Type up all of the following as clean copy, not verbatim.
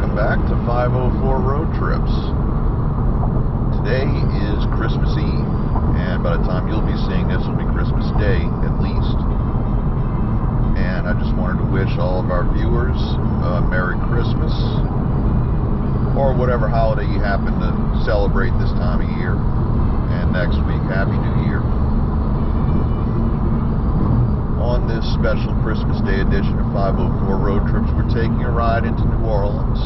welcome back to 504 Road Trips. Today is Christmas Eve, and by the time you'll be seeing this, it'll be Christmas Day at least. And I just wanted to wish all of our viewers a Merry Christmas, or whatever holiday you happen to celebrate this time of year. And next week, Happy New Year. On this special Christmas Day edition of 504 Road Trips, we're taking a ride into New Orleans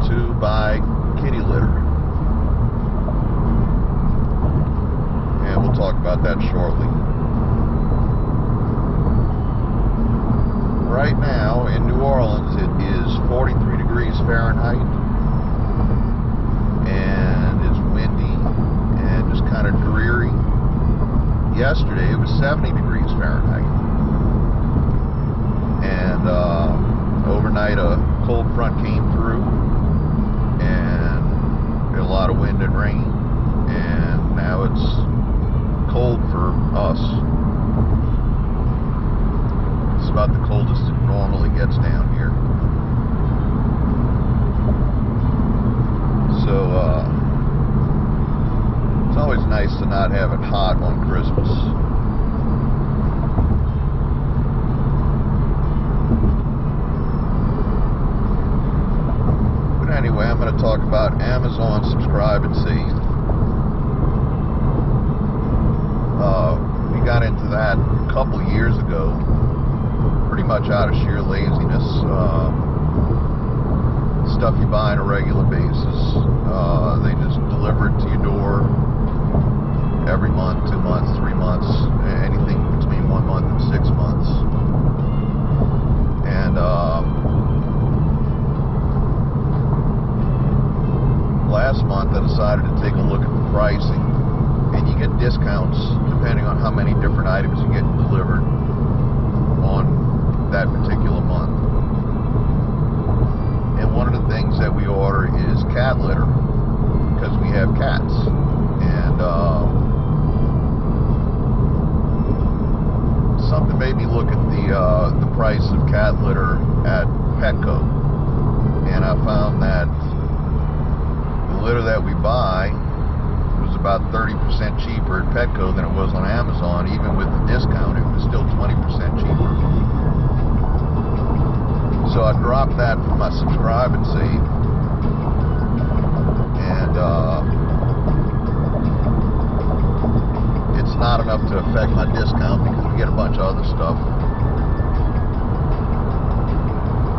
to buy kitty litter. And we'll talk about that shortly. Right now in New Orleans, it is 43 degrees Fahrenheit, and it's windy and just kind of dreary. Yesterday it was 70 degrees Fahrenheit, and overnight a cold front came through and a lot of wind and rain, and now it's cold for us. It's about the coldest it normally gets down here. So it's always nice to not have it hot on Christmas. But anyway, I'm going to talk about Amazon Subscribe and Save. We got into that a couple of years ago, pretty much out of sheer laziness. Stuff you buy on a regular basis, they just deliver it to your door every month, 2 months, 3 months, anything between 1 month and 6 months. And last month I decided to take a look at the pricing, and you get discounts depending on how many different items you get delivered on that particular month. And one of the things that we order is cat litter, because we have cats. And something made me look at the price of cat litter at Petco, and I found that the litter that we buy was about 30% cheaper at Petco than it was on Amazon. Even with the discount, it was still 20% cheaper. So I dropped that for my subscribe and save, and it's not enough to affect my discount because we get a bunch of other stuff.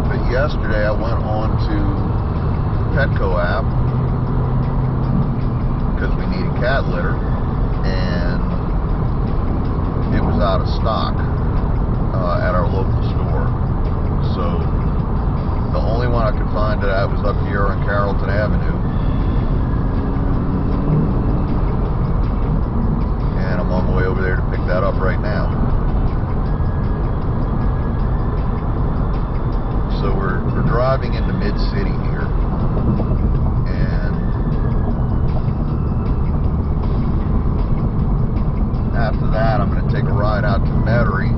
But yesterday I went on to Petco app because we needed cat litter, and it was out of stock at our local store. So the only one I could find that was up here on Carrollton Avenue, and I'm on my way over there to pick that up right now. So we're driving into mid-city here, and after that I'm going to take a ride out to Metairie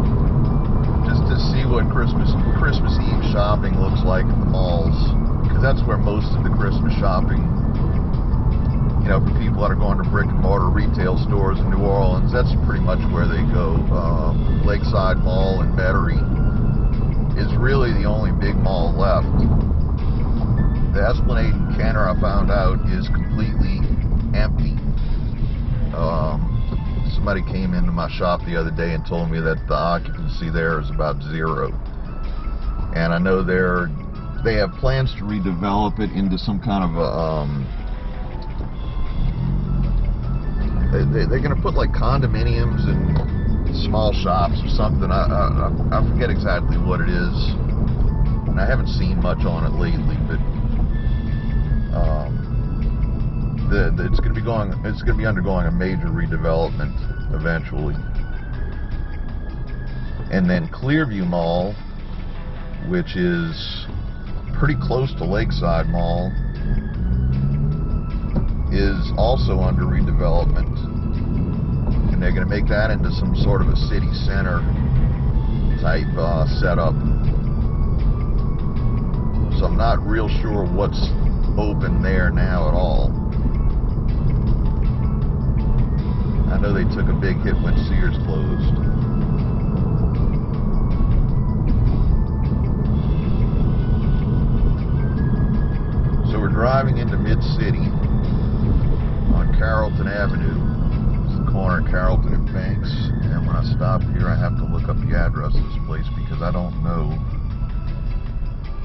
just to see what Christmas Eve shopping looks like at the malls, because that's where most of the Christmas shopping, you know, for people that are going to brick and mortar retail stores in New Orleans, that's pretty much where they go. Lakeside Mall in Metairie is really the only big mall left. The Esplanade in Kenner, I found out, is completely empty. Somebody came into my shop the other day and told me that the occupancy there is about 0. And I know they have plans to redevelop it into some kind of a, they're going to put like condominiums and small shops or something. I forget exactly what it is, and I haven't seen much on it lately, but it's going to be undergoing a major redevelopment eventually. And then Clearview Mall, which is pretty close to Lakeside Mall, is also under redevelopment, and they're going to make that into some sort of a city center type setup. So I'm not real sure what's open there now at all. I know they took a big hit when Sears closed. So we're driving into Mid-City on Carrollton Avenue. It's the corner of Carrollton and Banks. And when I stop here, I have to look up the address of this place because I don't know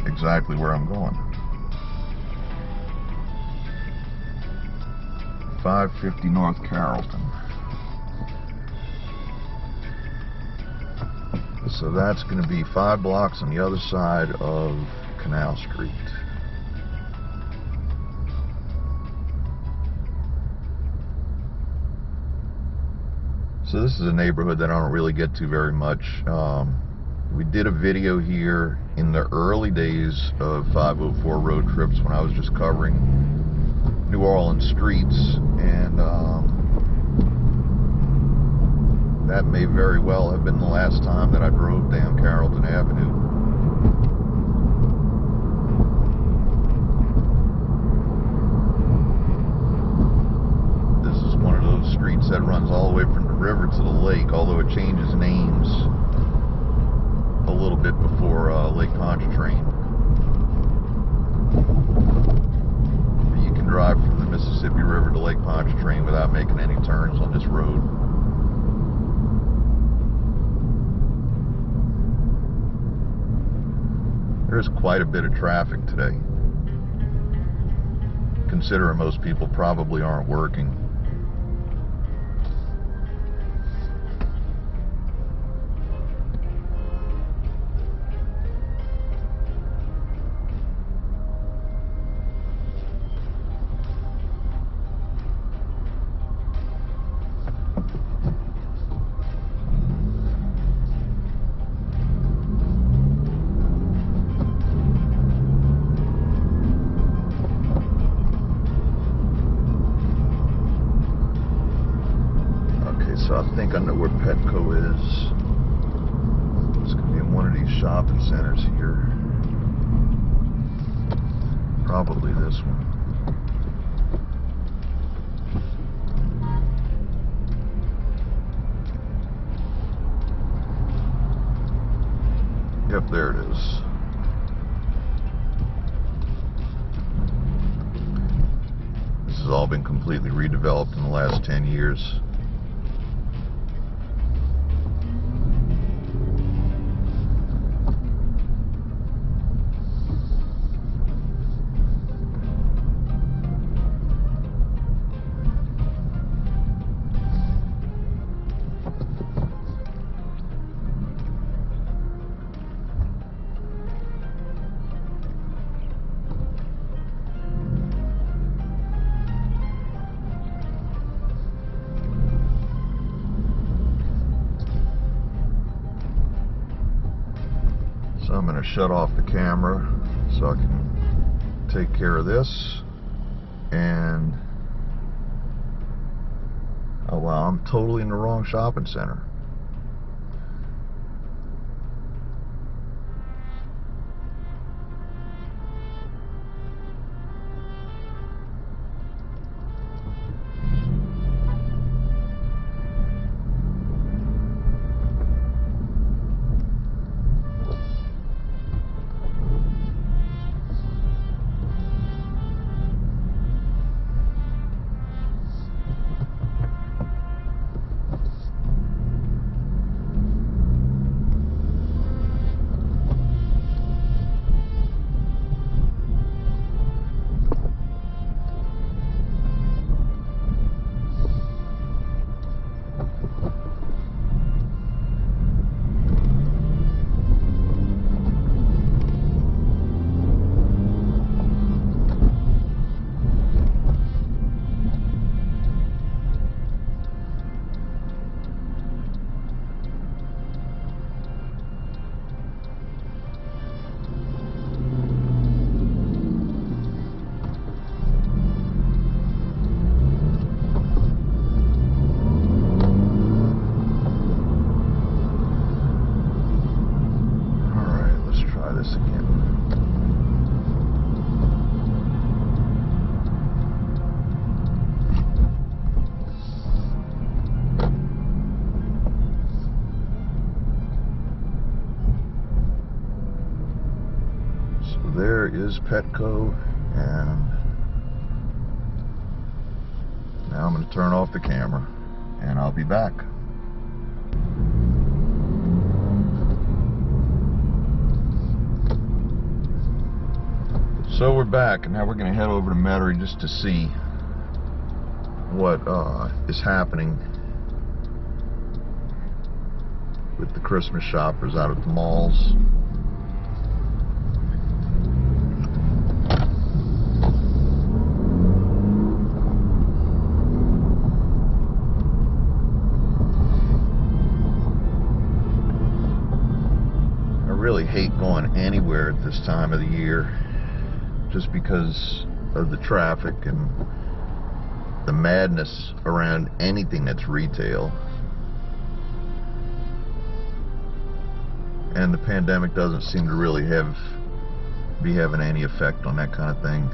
exactly where I'm going. 550 North Carrollton. So that's going to be 5 blocks on the other side of Canal Street. So this is a neighborhood that I don't really get to very much. We did a video here in the early days of 504 road trips when I was just covering New Orleans streets, and that may very well have been the last time that I drove down Carrollton Avenue. This is one of those streets that runs all the way from the river to the lake, although it changes names a little bit before Lake Pontchartrain. You can drive from the Mississippi River to Lake Pontchartrain without making any turns on this road. There's quite a bit of traffic today, considering most people probably aren't working. So I think I know where Petco is. It's going to be in one of these shopping centers here. Probably this one. Yep, there it is. This has all been completely redeveloped in the last 10 years. So I'm going to shut off the camera so I can take care of this. And oh wow, I'm totally in the wrong shopping center. is Petco, and now I'm going to turn off the camera and I'll be back. So we're back, and now we're going to head over to Metairie just to see what is happening with the Christmas shoppers out at the malls. I really hate going anywhere at this time of the year, just because of the traffic and the madness around anything that's retail. And the pandemic doesn't seem to really be having any effect on that kind of thing.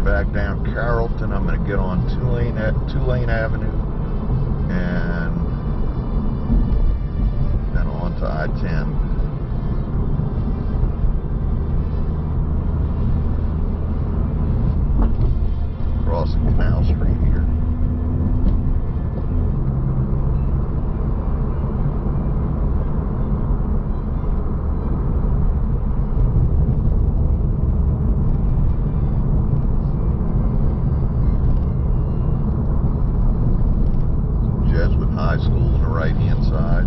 Back down Carrollton. I'm going to get on Tulane Avenue and then on to I-10. Crossing Canal Street here. High School on the right hand side.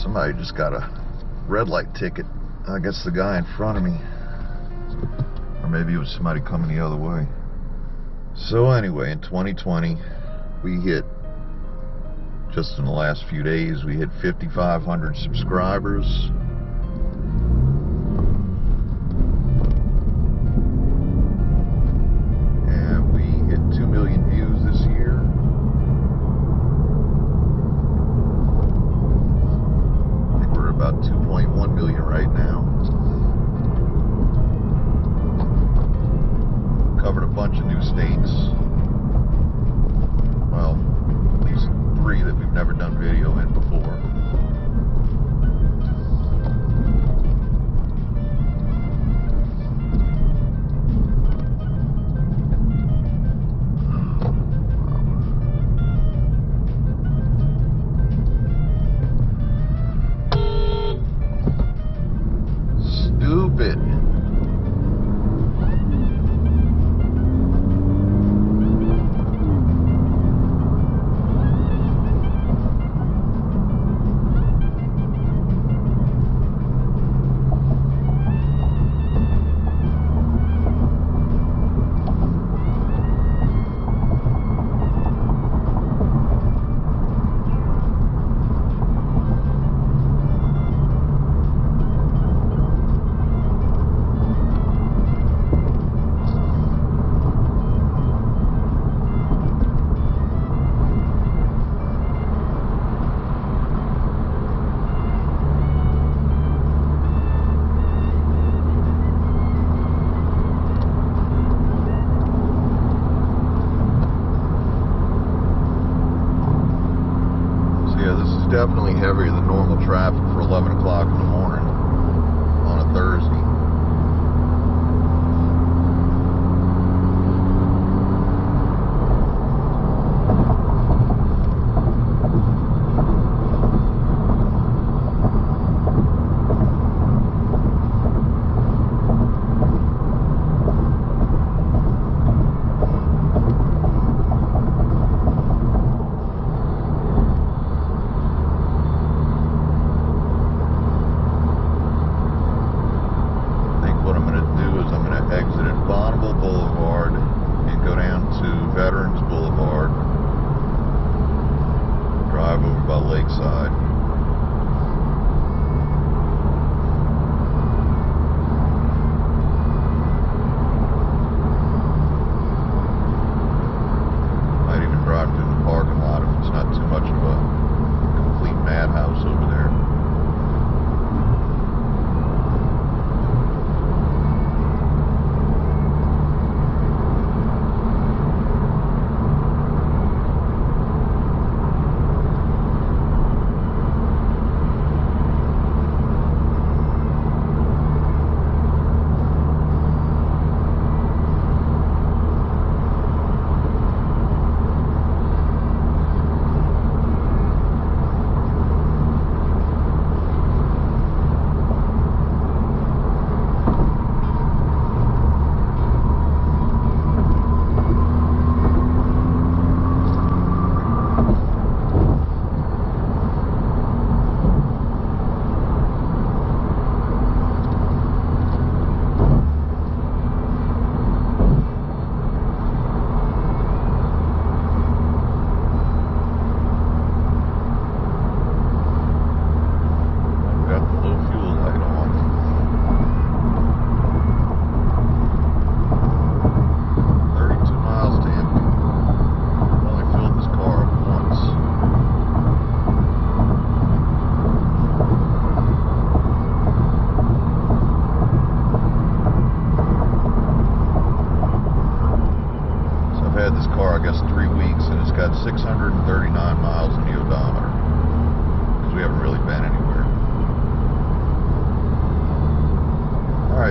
Somebody just got a red light ticket. I guess the guy in front of me, or maybe it was somebody coming the other way. So anyway, in 2020 we hit, just in the last few days, we hit 5,500 subscribers. Covered a bunch of new states. Well, at least 3 that we've never done video in before. Stupid. Definitely heavier than normal traffic for 11 o'clock in the morning on a Thursday. by Lakeside.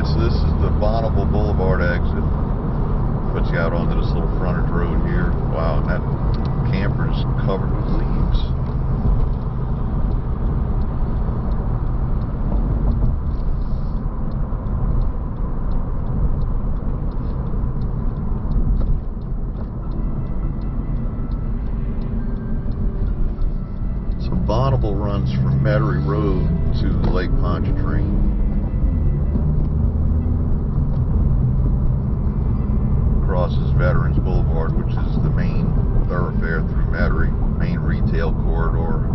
Alright, so this is the Bonneville Boulevard exit. Puts you out onto this little frontage road here. Wow, and that camper's covered with leaves. So Bonneville runs from Metairie Road to Lake Pontchartrain. Crosses Veterans Boulevard, which is the main thoroughfare through Metairie, main retail corridor.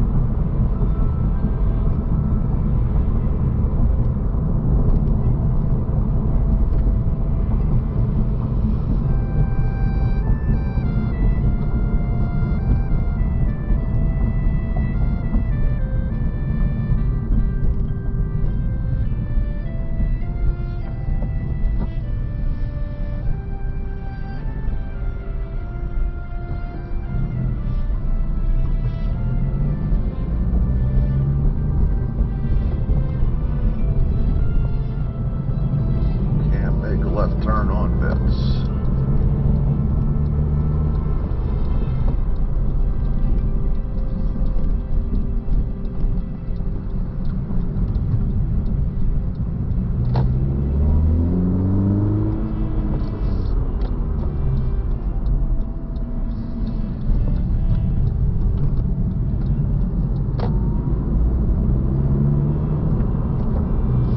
Left turn on Vets.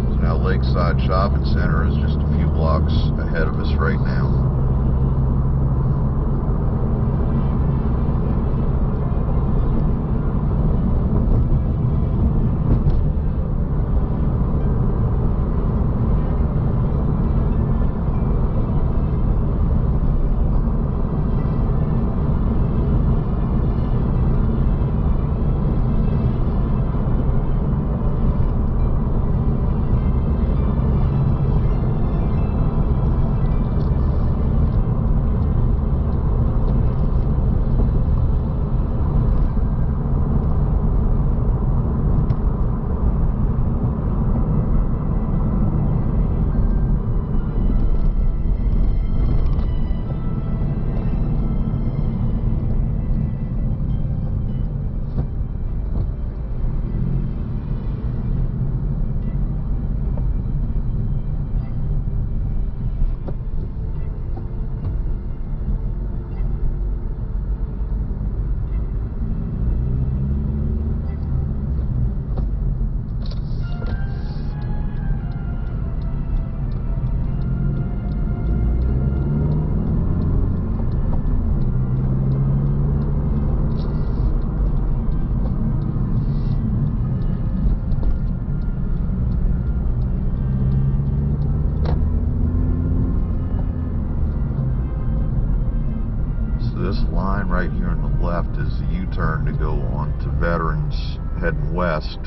So now Lakeside Shopping Center is just a few blocks ahead of us right now. This line right here on the left is the U-turn to go on to Veterans heading west,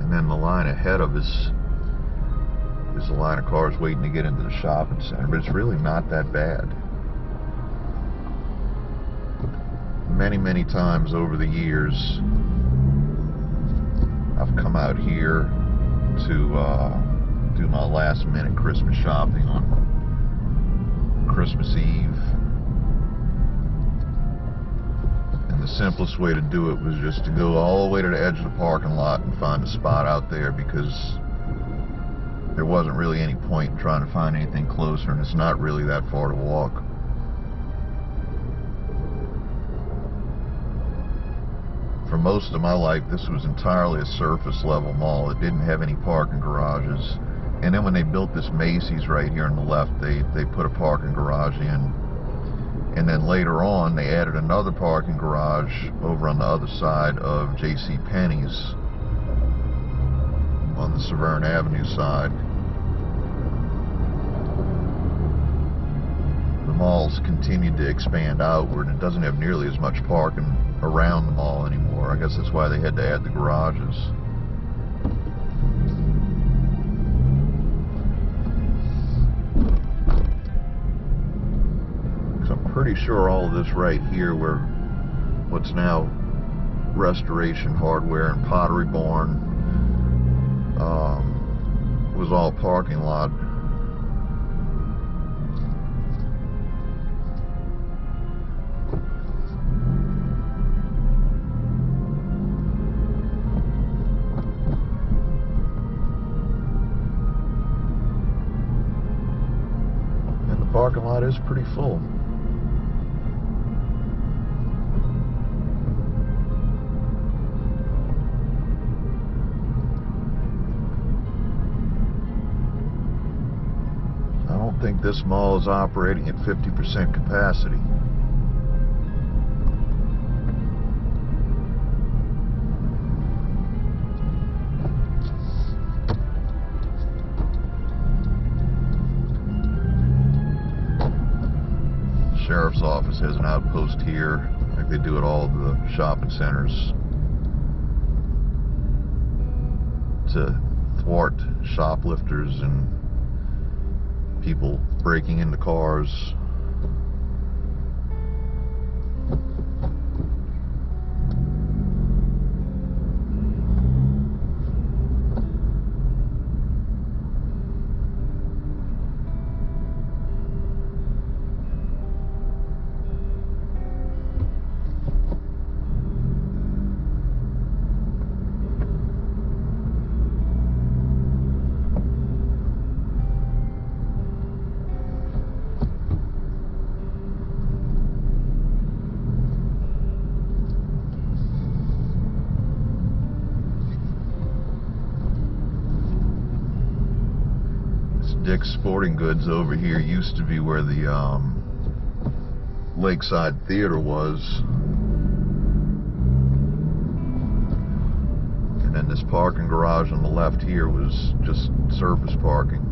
and then the line ahead of us is a line of cars waiting to get into the shopping center, but it's really not that bad. Many times over the years I've come out here to do my last minute Christmas shopping on Christmas Eve. The simplest way to do it was just to go all the way to the edge of the parking lot and find a spot out there, because there wasn't really any point in trying to find anything closer, and it's not really that far to walk. For most of my life, this was entirely a surface level mall. It didn't have any parking garages, and then when they built this Macy's right here on the left, they put a parking garage in. And then later on, they added another parking garage over on the other side of J.C. Penney's on the Severn Avenue side. The mall's continued to expand outward, and it doesn't have nearly as much parking around the mall anymore. I guess that's why they had to add the garages. Pretty sure all of this right here, where what's now Restoration Hardware and Pottery Barn, was all parking lot. And the parking lot is pretty full. I think this mall is operating at 50% capacity. Sheriff's office has an outpost here, like they do at all the shopping centers, to thwart shoplifters and people breaking into cars. Dick's Sporting Goods over here used to be where the Lakeside Theater was, and then this parking garage on the left here was just surface parking.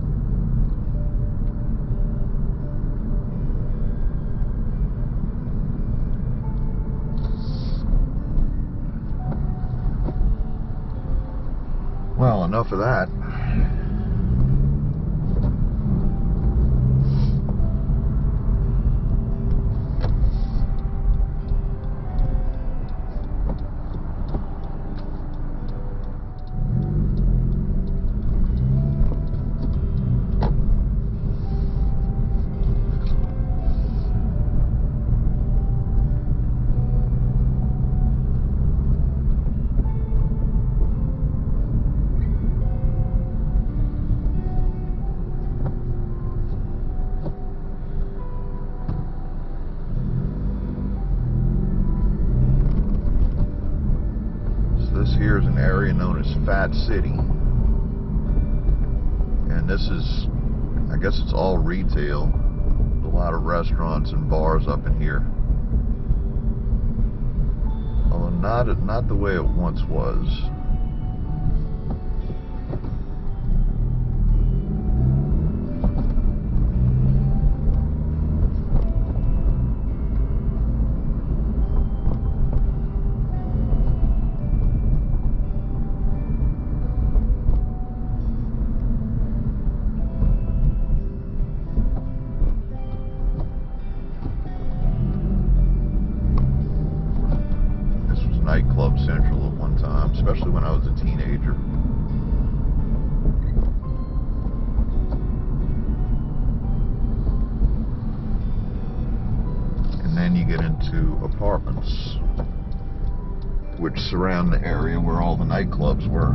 Well, enough of that. This here is an area known as Fat City, and this is, I guess it's all retail. A lot of restaurants and bars up in here, although not the way it once was. Nightclub Central at one time, especially when I was a teenager. And then you get into apartments, which surround the area where all the nightclubs were.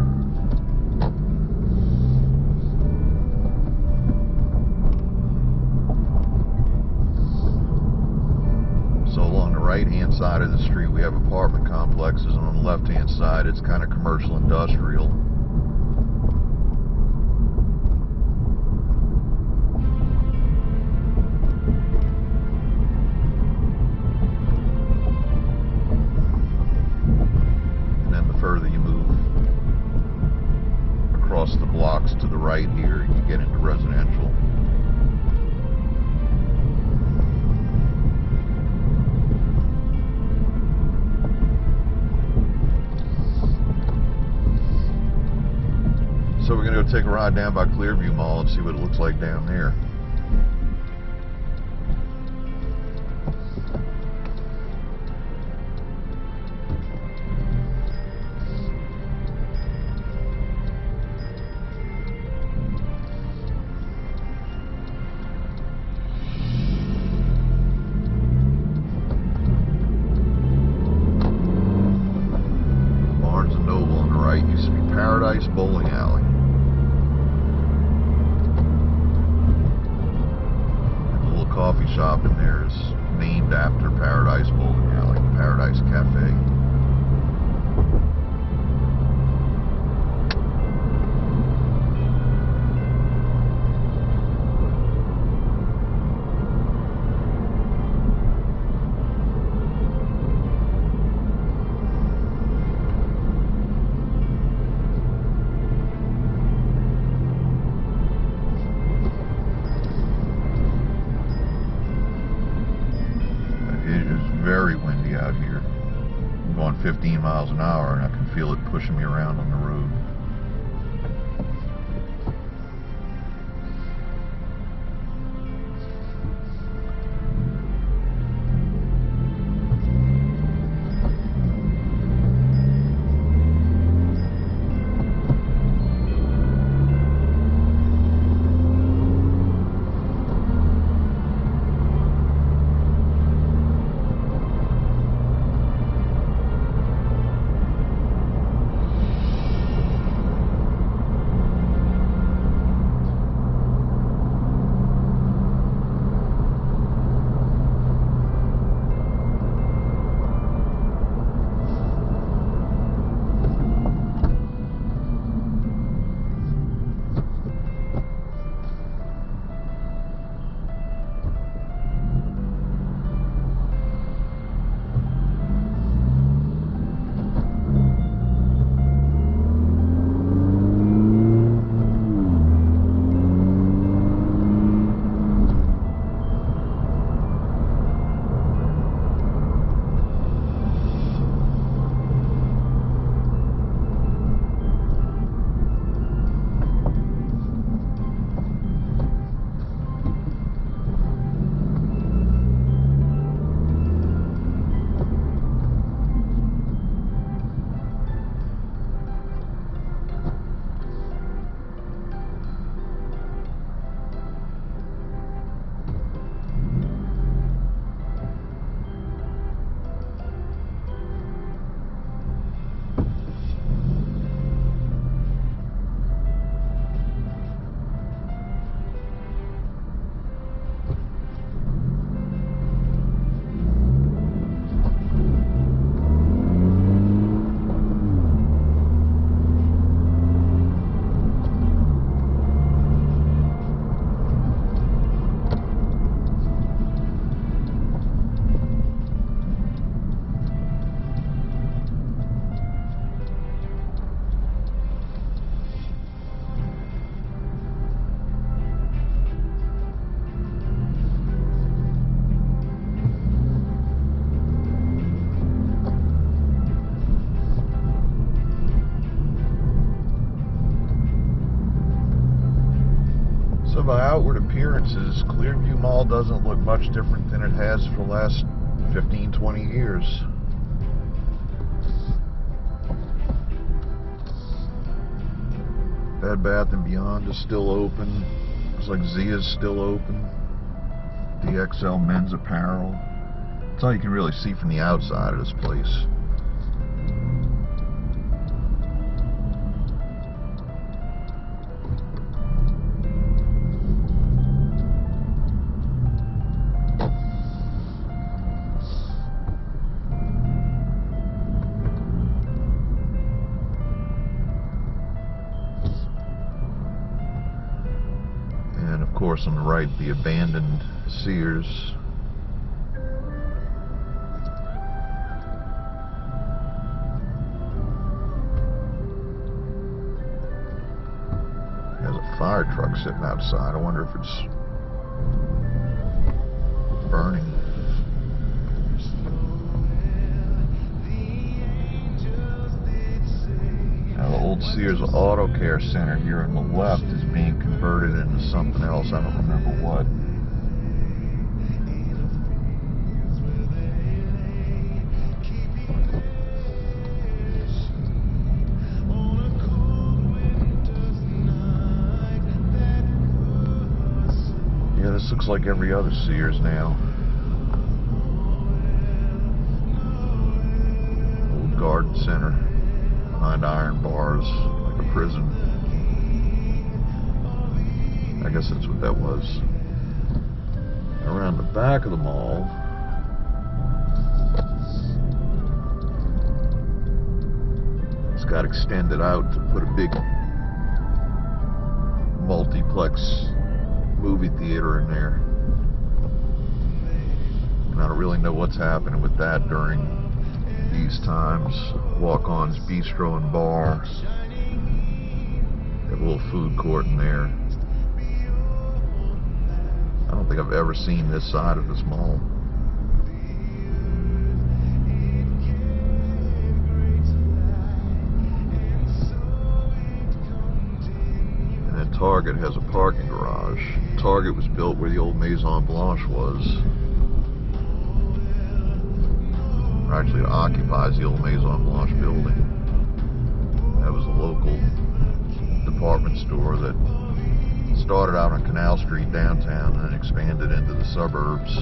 So along the right-hand side of the street we have apartment complexes, and on the left-hand side it's kind of commercial industrial. And then the further you move across the blocks to the right here, you get into residential. So we're going to go take a ride down by Clearview Mall and see what it looks like down there. Paradise Bowling Alley. The little coffee shop in there is named after Paradise Bowling Alley, Paradise Cafe. Very windy out here. I'm going 15 miles an hour and I can feel it pushing me around on the road. By outward appearances, Clearview Mall doesn't look much different than it has for the last 15-20 years. Bed Bath & Beyond is still open. Looks like Zia's still open. DXL Men's Apparel. That's all you can really see from the outside of this place. Of course, on the right, the abandoned Sears. There's a fire truck sitting outside. I wonder if it's burning. Now, the old Sears Auto Care Center here on the left is being converted into something else. I don't remember what. Yeah, this looks like every other Sears now. Old garden center behind iron bars. prison. I guess that's what that was. Around the back of the mall, it's got extended out to put a big multiplex movie theater in there. And I don't really know what's happening with that during these times. Walk-Ons Bistro and Bar. They have a little food court in there. I don't think I've ever seen this side of this mall. And then Target has a parking garage. Target was built where the old Maison Blanche was. Or actually, it occupies the old Maison Blanche building. That was a local department store that started out on Canal Street downtown and then expanded into the suburbs.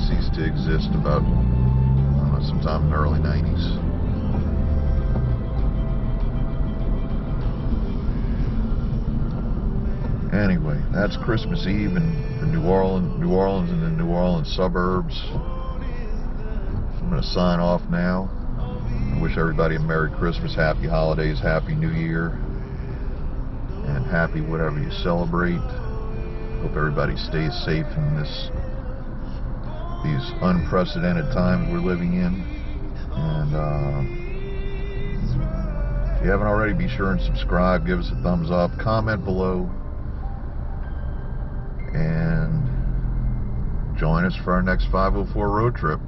Ceased to exist about, I don't know, sometime in the early 90s. Anyway, that's Christmas Eve in New Orleans and the New Orleans suburbs. I'm going to sign off now. I wish everybody a Merry Christmas, Happy Holidays, Happy New Year, and happy whatever you celebrate. Hope everybody stays safe in these unprecedented times we're living in. And if you haven't already, be sure and subscribe, give us a thumbs up, comment below, and join us for our next 504 road trip.